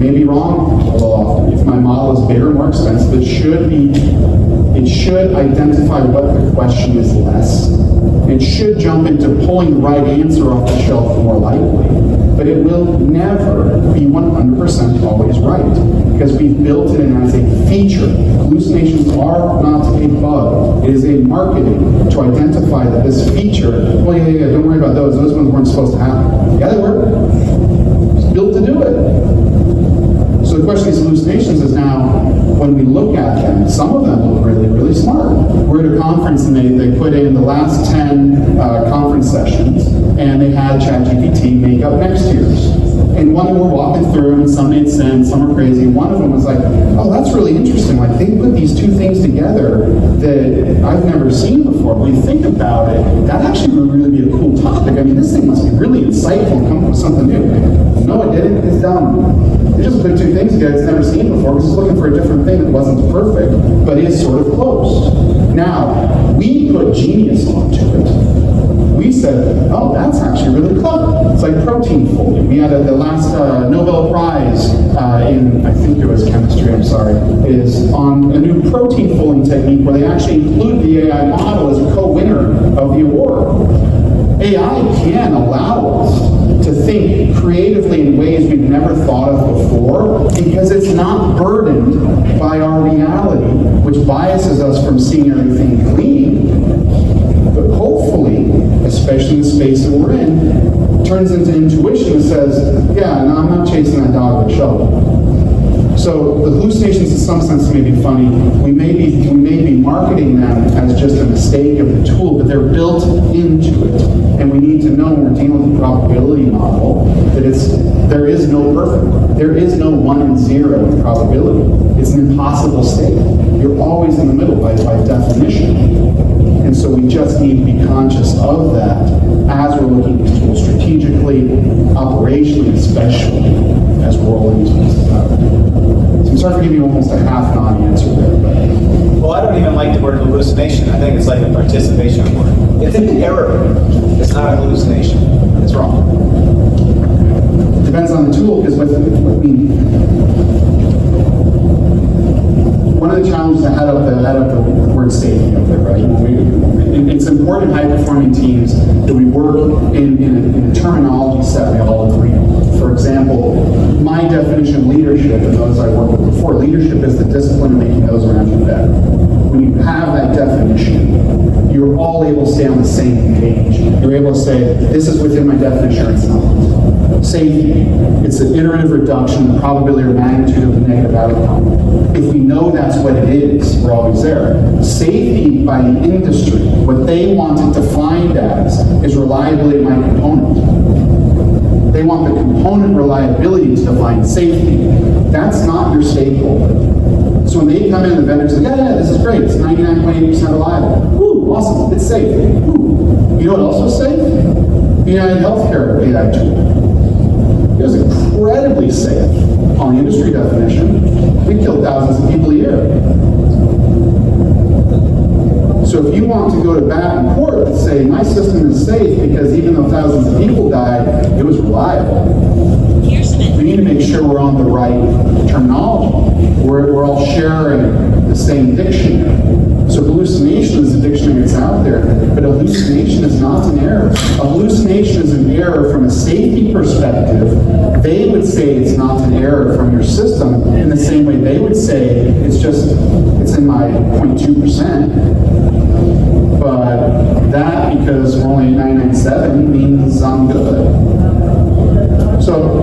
maybe wrong a little often. If my model is bigger, more expensive, it should identify what the question is less. It should jump into pulling the right answer off the shelf more likely. But it will never be 100% always right, because we've built it in as a feature. Hallucinations are not a bug. It is a marketing to identify that this feature, well, yeah, don't worry about those. Those ones weren't supposed to happen. Yeah, they were. It's built to do it. So the question of these hallucinations is now, when we look at them, some of them look really, really smart. We're at a conference and they put in the last 10 conference sessions, and they had ChatGPT make up next year's. And one we're walking through, and some made sense, some are crazy. One of them was like, oh, that's really interesting. Like, they put these two things together that I've never seen before. When you think about it, that actually would really be a cool topic. I mean, this thing must be really insightful and come up with something new. No, it didn't. It's dumb. It just put two things together it's never seen before because it's looking for a different thing that wasn't perfect, but is sort of close. Now, we put genius onto it. We said, oh, that's actually really clever. It's like protein folding. We had the last Nobel Prize in, I think it was chemistry, I'm sorry, is on a new protein folding technique where they actually include the AI model as a co-winner of the award. AI can allow us to think creatively in ways we've never thought of before because it's not burdened by our reality, which biases us from seeing everything clean. But hopefully, especially in the space that we're in, turns into intuition that says, yeah, no, I'm not chasing that dog with a shovel. So the hallucinations in some sense may be funny. We may be marketing them as just a mistake of the tool, but they're built into it. And we need to know when we're dealing with the probability model that there is no perfect. There is no 1 and 0 in probability. It's an impossible state. You're always in the middle by definition. And so we just need to be conscious of that as we're looking at these tools strategically, operationally, especially as we're rolling these pieces out. So I'm sorry for giving you almost a half non-answer there. But. Well, I don't even like the word hallucination. I think it's like a participation word. It's an error. It's not a hallucination. It's wrong. Depends on the tool, because one of the challenges I had up the word safety up there, right? It's important in high-performing teams that we work in a terminology set we all agree on. For example, my definition of leadership, and those I worked with before, leadership is the discipline of making those around you better. When you have that definition, you're all able to stay on the same page. You're able to say, this is within my definition, or it's not. Safety, it's an iterative reduction in the probability or magnitude of the negative outcome. If we know that's what it is, we're always there. Safety by the industry, what they want it defined as is reliability of my component. They want the component reliability to define safety. That's not your stakeholder. So when they come in, the vendor says, yeah, this is great. It's 99.8% reliable. Woo, awesome. It's safe. Woo. You know what else is safe? The United Healthcare AI tool. It was incredibly safe on the industry definition. We killed thousands of people a year. So if you want to go to bat in court and say, my system is safe because even though thousands of people died, it was reliable. We need to make sure we're on the right terminology. We're all sharing the same dictionary. So hallucination is a dictionary that's out there, but a hallucination is not an error. A hallucination is an error from a safety perspective. They would say it's not an error from your system in the same way they would say it's in my 0.2%. But that, because we're only at 997, means I'm good. So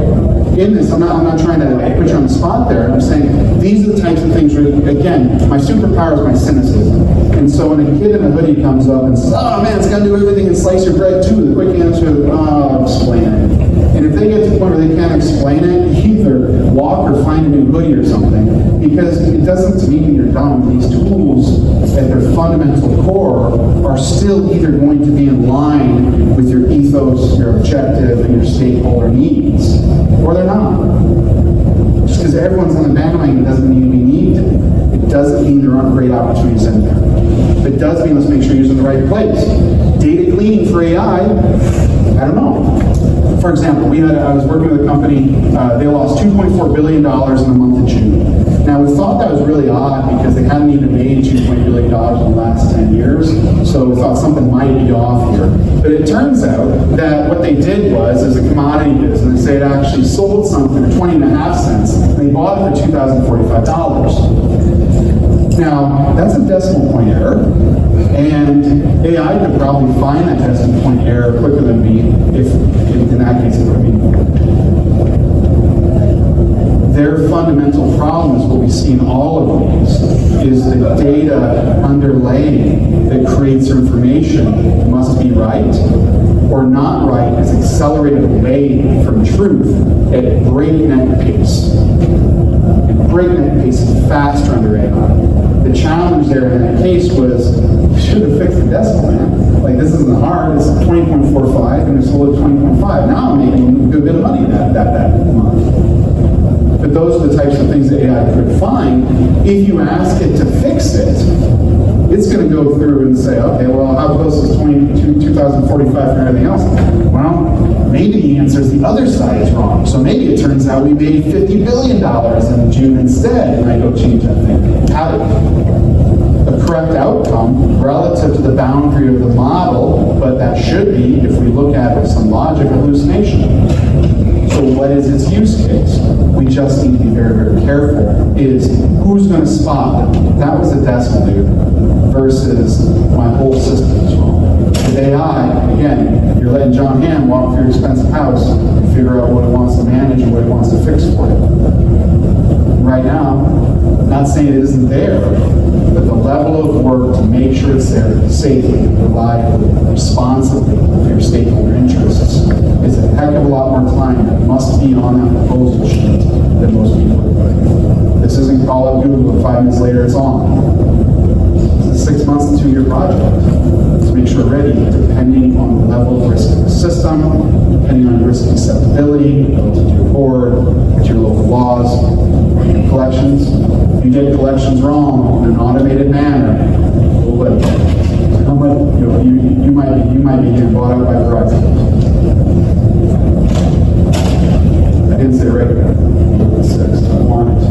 in this, I'm not trying to put you on the spot there. I'm saying these are the types of things where, again, my superpower is my cynicism. And so when a kid in a hoodie comes up and says, oh man, it's got to do everything and slice your bread too, the quick answer is, oh, explain it. And if they get to the point where they can't explain it, either walk or find a new hoodie or something, because it doesn't mean you're done. These tools at their fundamental core are still either going to be in line with your ethos, your objective, and your stakeholder needs, or they're not. Just because everyone's on the bandwagon doesn't mean we need to. It doesn't mean there aren't great opportunities in there. It does mean let's make sure you're using the right place. Data cleaning for AI, I don't know. For example, I was working with a company, they lost $2.4 billion in the month of June. Now, we thought that was really odd because they hadn't even made $2.4 billion in the last 10 years, so we thought something might be off here. But it turns out that what they did was, as a commodity business, they had actually sold something at 20.5 cents, and they bought it for $2,045. Now, that's a decimal point error, and AI could probably find that decimal point error quicker than me, if in that case it would be. Their fundamental problem is what we see in all of these, is the data underlaying that creates information must be right, or not right is accelerated away from truth at breakneck pace. Breakneck pace is faster under AI. The challenge there in that case was, you should have fixed the decimal, man. Like, this isn't hard. It's 20.45, and it's sold at 20.5. Now I'm making a good bit of money that month. But those are the types of things that AI could find. If you ask it to fix it, it's going to go through and say, okay, well, how close is 2045 and everything else? Well, maybe the answer is the other side is wrong. So maybe it turns out we made $50 billion in June instead, and I go change that thing. The correct outcome relative to the boundary of the model, but that should be, if we look at it, some logic hallucination. So what is its use case? We just need to be very, very careful, is who's going to spot that was a decimal, dude, versus my whole system is wrong. With AI, again, you're letting John Hamm walk through your expensive house and figure out what it wants to manage and what it wants to fix for you. Right now, I'm not saying it isn't there, but the level of work to make sure it's there safely, reliably, responsibly for your stakeholder interests is a heck of a lot more time that must be on that proposal sheet than most people are putting. This isn't call up Google and 5 minutes later it's on. It's a 6 months to 2 year project to make sure we're ready, depending on the level of risk in the system, depending on risk acceptability, relative to your board, to your local laws, collections. If you get collections wrong in an automated manner, you might be getting bought out by Verizon. I didn't say right there. It's 6. I wanted to.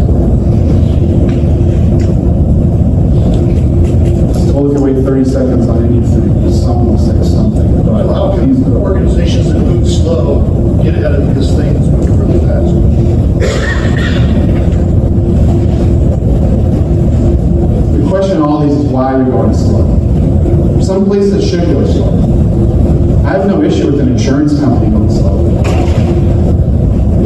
Told if you wait 30 seconds on anything, someone will say something. Well, how can organizations that move slow get ahead of this thing that's moving really fast? The question in all these is why are we going slow? Some places should go slow. I have no issue with an insurance company going slow.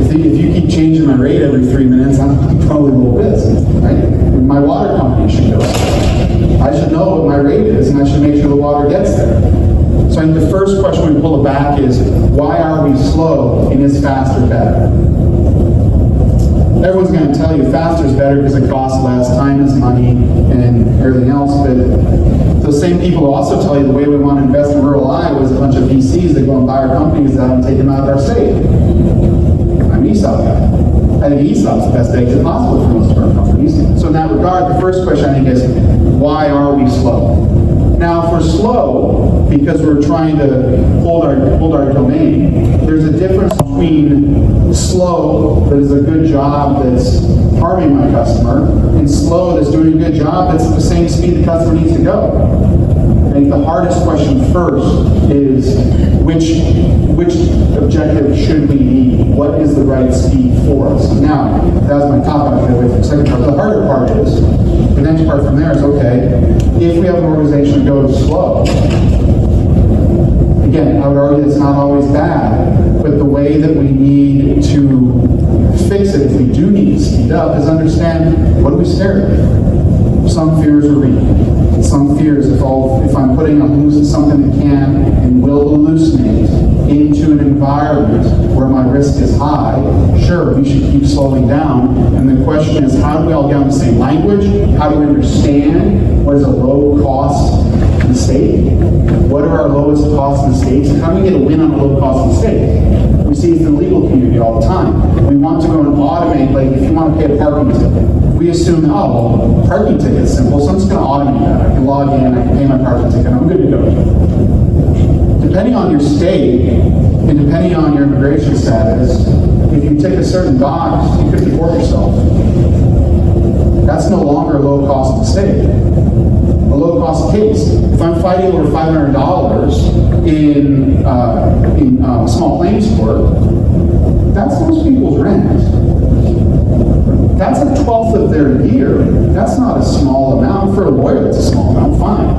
If you keep changing my rate every 3 minutes, I'm probably a little pissed, right? My water company should go slow. I should know what my rate is, and I should make sure the water gets there. So I think the first question we pull it back is, why are we slow, and is faster better? Everyone's going to tell you faster is better because it costs less, time is money, and everything else, but those same people also tell you the way we want to invest in rural Iowa is a bunch of VCs that go and buy our companies out and take them out of our state. I'm ESOP guy. I think ESOP's the best exit possible for most of our companies. So in that regard, the first question I think is, why are we slow? Now, if we're slow because we're trying to hold our domain, there's a difference between slow that is a good job that's harming my customer and slow that's doing a good job that's at the same speed the customer needs to go. I think the hardest question first is which objective should we need? What is the right speed for us? Now, that was my top. I'll get away from the second part. The harder part is, the next part from there is, okay, if we have an organization that goes slow, again, I would argue it's not always bad, but the way that we need to fix it if we do need to speed up is understand, what are we scared of? Some fears are real. Some fears, if I'm putting something that can and will hallucinate into an environment where my risk is high, sure, we should keep slowing down. And the question is, how do we all get on the same language? How do we understand what is a low-cost mistake? What are our lowest cost mistakes? And how do we get a win on a low-cost mistake? We see it in the legal community all the time. We want to go and automate, like if you want to pay a parking ticket, we assume, oh, well, parking ticket's simple, so I'm just going to automate that. I can log in, I can pay my parking ticket, I'm good to go. Depending on your state, and depending on your immigration status, if you tick a certain box, you could deport yourself. That's no longer a low-cost mistake. A low-cost case. If I'm fighting over $500 in small claims court, that's most people's rent. That's a 1/12 of their year. That's not a small amount. For a lawyer, that's a small amount, fine.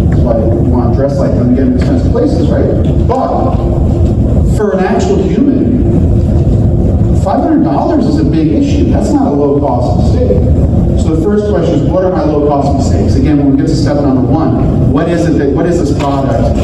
That's why you want to dress like them to get in expensive places, right? But for an actual human, $500 is a big issue. That's not a low-cost mistake. So So the first question is, what are my low-cost mistakes? Again, when we get to step number one, what is this product?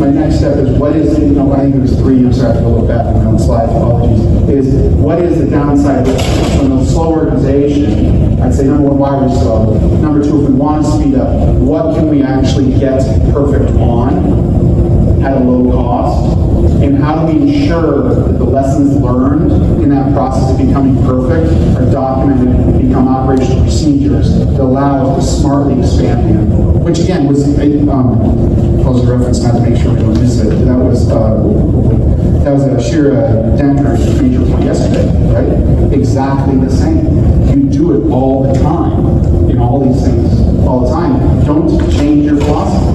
My next step is, what is, I think it was 3, I'm sorry, I have to look back on my own slides, apologies, is what is the downside risk? So in a slow organization, I'd say number one, why we're slow. Number two, if we want to speed up, what can we actually get perfect on at a low cost? And how do we ensure that the lessons learned in that process of becoming perfect are documented and become operational procedures that allow us to smartly expand the envelope? Which again was, close the reference not to make sure we don't miss it. That was Shira Denker's major point yesterday, right? Exactly the same. You do it all the time in all these things, all the time. Don't change your philosophy.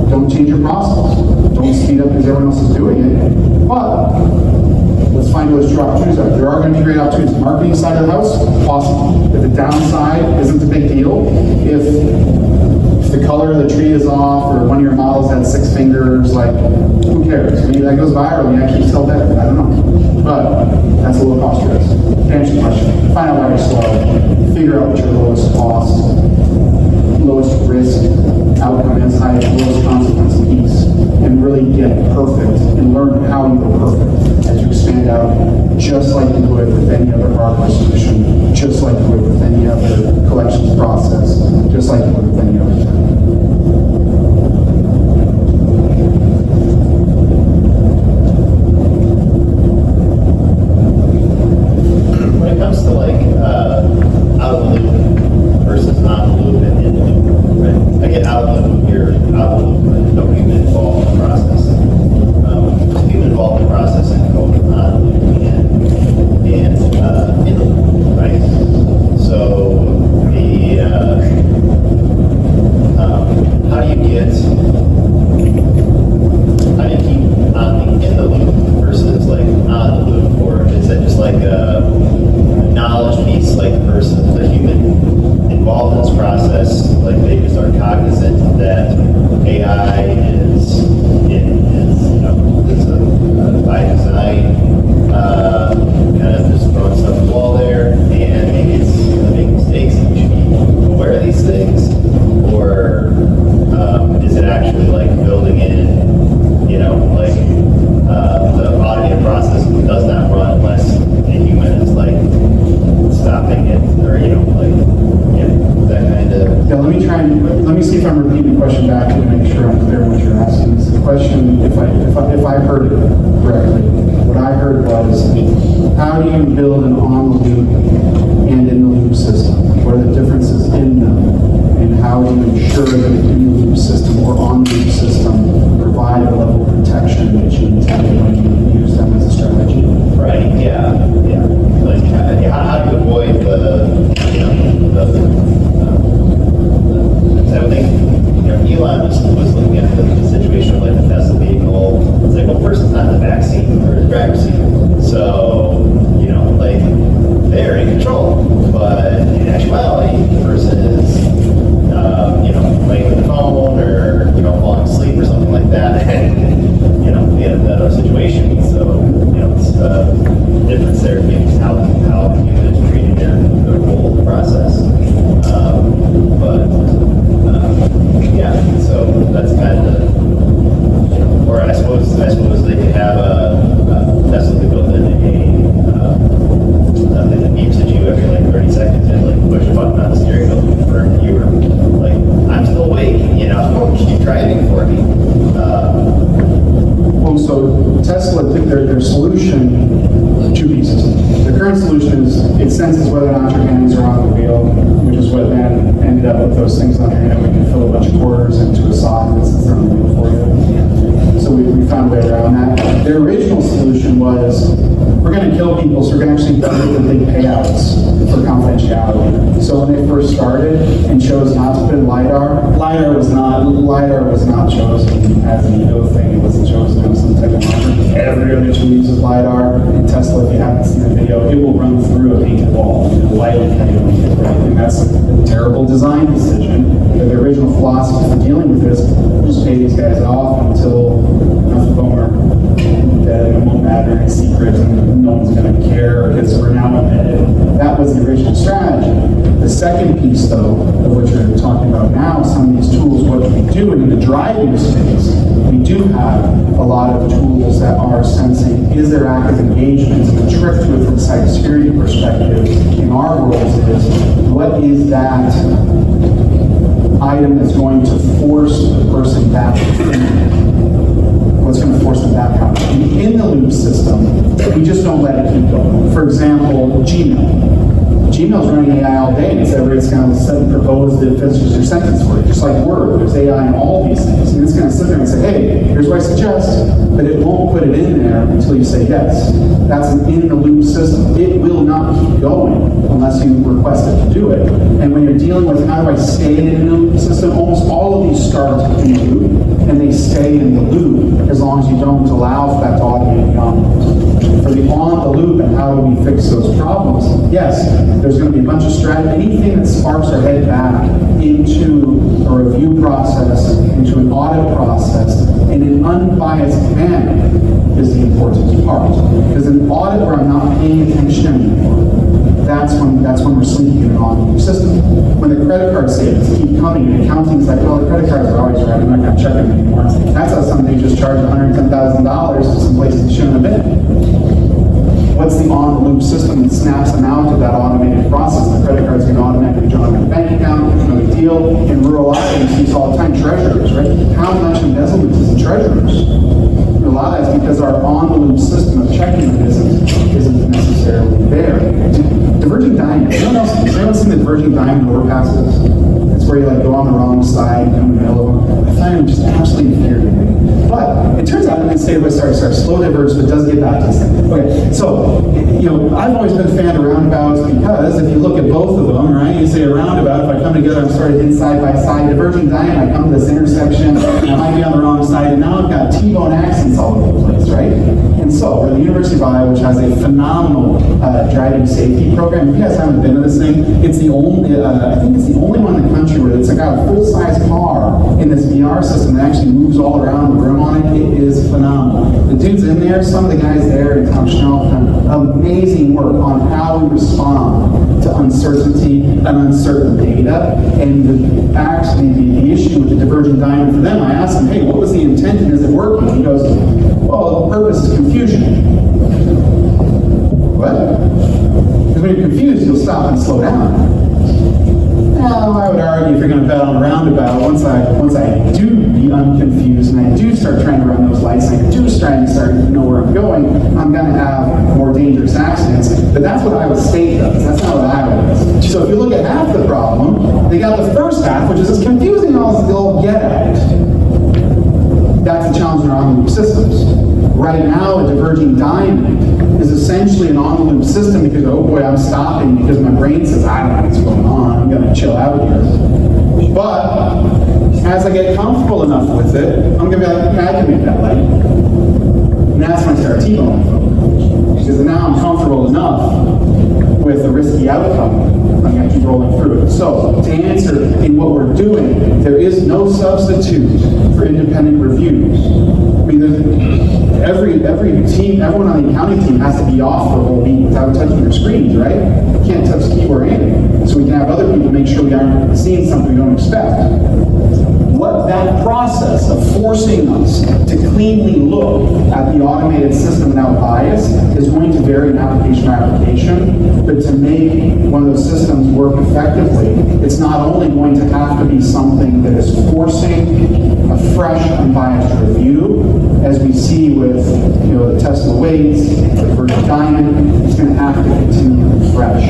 Don't change your process. Don't speed up because everyone else is doing it. But let's find those true opportunities out. There are going to be great opportunities. Marketing side of the house, awesome. If the downside isn't a big deal, if the color of the tree is off or one of your models has 6 fingers, like, who cares? Maybe that goes viral and you actually sell better. I don't know. But that's a low cost risk. Answer the question. Find out why you're slow. Figure out what your lowest cost, lowest risk outcome is, lowest consequence piece, and really get perfect and learn how you go perfect as you expand out, just like you would with any other hardware solution, just like you would with any other collections process, just like you would with any other thing. When it comes to out of the loop versus on the loop and in the loop, right? I get out of the loop here, out of the loop, right? No human involved in the process. Human involved in the process and code on the loop and in the loop, right? So how do you keep on the in the loop versus on the loop, or is that just a knowledge piece, versus the human involved in this process, they just are cognizant that AI is by design, kind of just throwing stuff at the wall there, and maybe it's making mistakes and you should be aware of these things, or is it actually building in, the automated process does not run unless a human is stopping it, or that kind of. Yeah, let me see if I'm repeating the question back to make sure I'm clear what you're asking. So the question, if I heard it correctly, what I heard was, how do you build an on-the-loop and in-the-loop system? What are the differences in them? And how do you ensure that the in-the-loop system or on-the-loop system provide a level of protection that you intended when you use them as a strategy? Right, yeah. How do you avoid I would think, Elon was looking at the situation of the Tesla vehicle. It's well, person's not in the back seat or the driver's seat. So, they're in control. But in actuality, the person is, playing with the phone or, falling asleep or something like that. And, we had that situation. So, it's difference there is how humans treated their role in the process. So that's kind of, or I suppose they could have Tesla could build in that beeps at you every 30 seconds and push a button on the steering wheel to confirm that you were I'm still awake, keep driving for me. So Tesla, their solution, 2 pieces. The current solution is it senses whether or not your hands are on the wheel, which is what then ended up with those things on your hand. We can fill a bunch of quarters into a socket that sits on the wheel for you. So we found a way around that. Their original solution was, we're going to kill people, so we're going to actually give them big payouts for confidentiality. So when they first started and chose not to put in LiDAR was not chosen as an ego thing. It wasn't chosen as some type of marker. Every other tool uses LiDAR. In Tesla, if you haven't seen the video, it will run through a painted wall and lightly kind of right? And that's a terrible design decision. But the original philosophy for dealing with this, we'll just pay these guys off until enough of them are dead and it won't matter, it's secret, and no one's going to care because we're now embedded. That was the original strategy. The second piece, though, of what you're talking about now, some of these tools, what do we do? And in the driving space, we do have a lot of tools that are sensing, is there active engagement? And the trick to it from a cybersecurity perspective in our worlds is, what is that item that's going to force the person back in? What's going to force them back out? In the loop system, we just don't let it keep going. For example, Gmail. Gmail's running AI all day, and it's going to set and propose the finishes your sentence for you. Just like Word, there's AI in all these things. And it's going to sit there and say, hey, here's what I suggest, but it won't put it in there until you say yes. That's an in-the-loop system. It will not keep going unless you request it to do it. And when you're dealing with how do I stay in the loop system, almost all of these start in the loop, and they stay in the loop as long as you don't allow for that to automate beyond. For the on the loop and how do we fix those problems, yes, there's going to be a bunch of strategy. Anything that sparks our head back into a review process, into an audit process, in an unbiased manner is the important part. Because an audit where I'm not paying attention anymore, that's when we're sleeping in an on-loop system. When the credit card statements keep coming and accounting's like, well, the credit cards are always right, I'm not going to check them anymore. That's how somebody just charged $110,000 to some places they shouldn't have been. What's the on-the-loop system that snaps them out of that automated process? The credit card's going to automatically join your bank account, no big deal. In rural Iowa, you see this all the time, treasurers, right? How much embezzlement is in treasurers? A lot of that's because our on-the-loop system of checking mechanisms isn't necessarily there. Diverging diamond. Anyone seen the diverging diamond overpasses? It's where you like go on the wrong side and come in the middle of them. I find them just absolutely infuriating. But it turns out, I'm going to say, slow diverge, but it does get back to this thing. Okay, so, I've always been a fan of roundabouts because if you look at both of them, right, you say a roundabout, if I come together, I'm started in side by side, diverging diamond, I come to this intersection, and I might be on the wrong side, and now I've got T-bone accents all over the place, right? And so, we're the University of Iowa, which has a phenomenal driving safety program. If you guys haven't been to this thing, it's the only, I think it's the only one in the country where it's got a full-size car in this VR system that actually moves all around the room on it. It is phenomenal. The dudes in there, some of the guys there in Tom Schnell have done amazing work on how we respond to uncertainty and uncertain data. And actually, the issue with the divergent diamond for them, I asked them, hey, what was the intent and is it working? He goes, well, the purpose is confusion. What? Because when you're confused, you'll stop and slow down. Well, I would argue if you're going to bet on a roundabout, once I do be unconfused and I do start trying to run those lights and I do start to know where I'm going, I'm going to have more dangerous accidents. But that's what Iowa State does. That's not what Iowa does. So if you look at half the problem, they got the first half, which is as confusing as they'll get at it. That's the challenge in our on-the-loop systems. Right now, a diverging diamond is essentially an on-the-loop system because, oh boy, I'm stopping because my brain says, I don't know what's going on, I'm going to chill out here. But as I get comfortable enough with it, I'm going to be like, yeah, I can make that light. And that's when I start T-boning. Because now I'm comfortable enough with the risky outcome, I'm going to keep rolling through it. So, to answer in what we're doing, there is no substitute for independent reviews. I mean, every team, everyone on the accounting team has to be off for a whole week without touching their screens, right? You can't touch the keyboard or anything. So we can have other people make sure we aren't seeing something we don't expect. What that process of forcing us to cleanly look at the automated system without bias is going to vary in application by application, but to make one of those systems work effectively, it's not only going to have to be something that is forcing a fresh, unbiased review, as we see with the Tesla weights, the Virgin Diamond, it's going to have to continue to be fresh.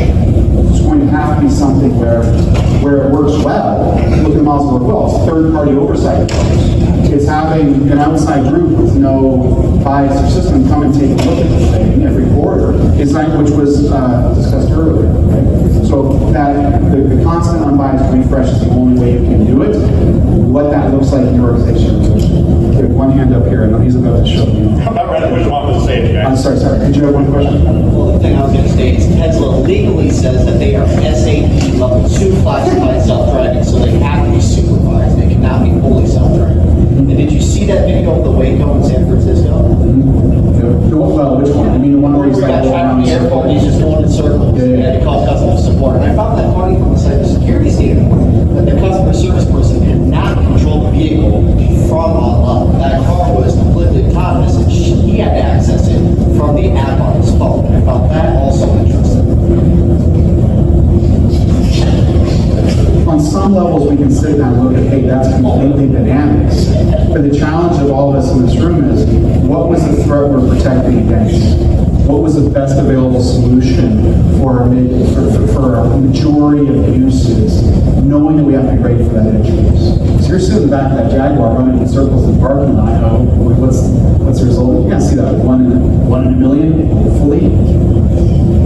It's going to have to be something where it works well. Look at the models that work well. It's third-party oversight approach. It's having an outside group with no bias or system come and take a look at this thing every quarter. It's like which was discussed earlier. Right? So that the constant unbiased refresh is the only way you can do it. What that looks like in your organization. Okay, one hand up here, and he's about to show you. I'm not ready to what was saying, guys. I'm sorry. Could you have one question? Well, the thing I was going to say is Tesla legally says that they are SAP level 2 classified self-driving, so they have to be supervised. They cannot be fully self-driving. And did you see that video of the Waco in San Francisco? Well, which one? I mean, the one where he's like going around in circles. He's just going in circles. Yeah. He had to call customer support. And I found that funny from the cybersecurity that car was completely autonomous, and he had to access it from the app on his phone. I found that also interesting. On some levels, we can sit down and look at, hey, that's completely dynamics. But the challenge of all of us in this room is, what was the threat we're protecting against? What was the best available solution for our majority of uses, knowing that we have to be ready for that edge case? So you're sitting in the back of that Jaguar running in circles in the parking lot, what's the result? You can't see that one in a million, hopefully.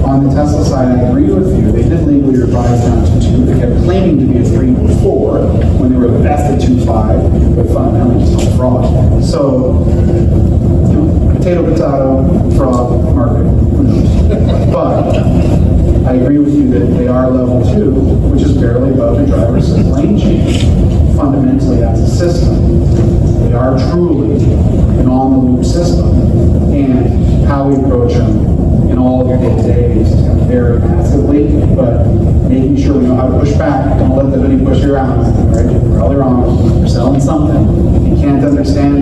On the Tesla side, I agree with you. They did legally revise down to 2. They kept claiming to be a 3.4 when they were the best at 2.5, but fundamentally just all fraud. So, potato, fraud, market, who knows? But I agree with you that they are level 2, which is barely above the driver's lane change. Fundamentally, that's a system. They are truly an on-the-loop system. And how we approach them in all of your day-to-day is going to vary massively, but making sure we know how to push back. Don't let the hoodie push you around, right? You're probably wrong. You're selling something. You can't understand